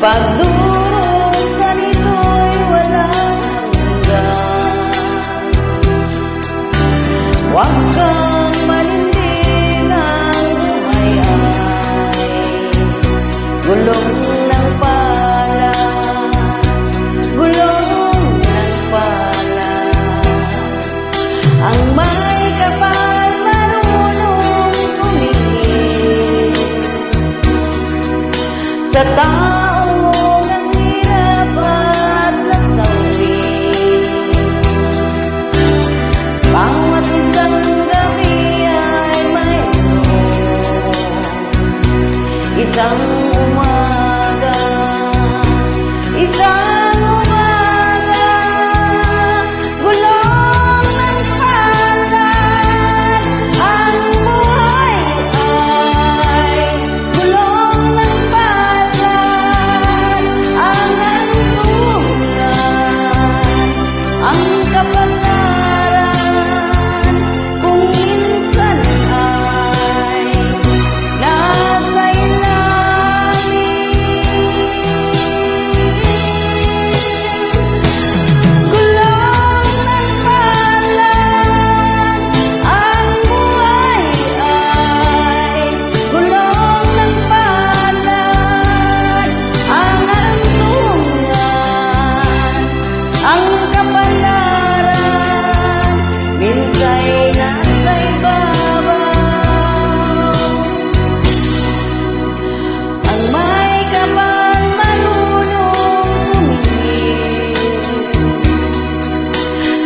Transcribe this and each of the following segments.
Pagdurusan ito'y walang hanggan. Huwag kang manindig, ang buhay ay gulong ng pala, gulong ng pala. Ang may kapal marunong tumingin sa taong ang hirap at nasawi. Bawat isang gabi ay mayroon isang umaga, isang umaga, gulong ng palad. Ang buhay ay gulong ng palad. Ang hantungan, ang kapalaran, kung minsan ay nasa ilalim. Gulong ng palad. Ang buhay ay gulong ng palad. Ang hantungan, ang kapalaran, minsa'y nasa ibabaw. Ang may kapal marunong tumingin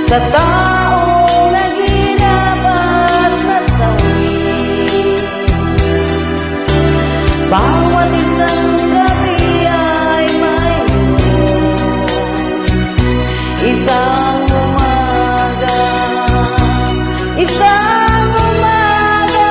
sa taong naghirap at nasawi. Bawat isang gabi ay mayroon isang umaga, isang umaga,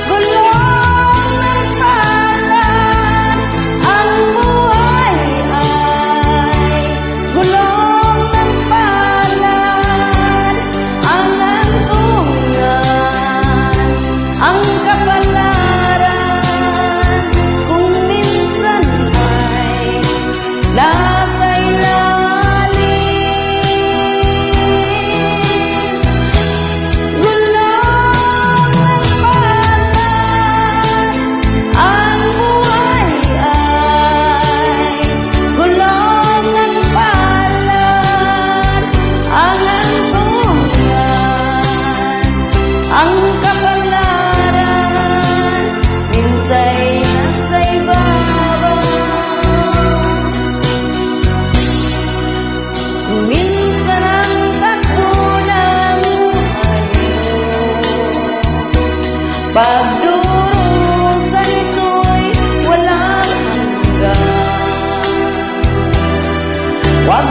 gulong ng palad. Ang buhay ay gulong ng palad. Ang hantungan, ang kapalaran, kung minsan ay nasa ilalim. Gulong ng palad. Ang buhay ay gulong ng palad. Ang hantungan, ang kapalaran, minsa'y nasa ibabaw. Kung minsan ang takbo ng buhay mo, pagdurusan ito'y walang hanggan. Huwag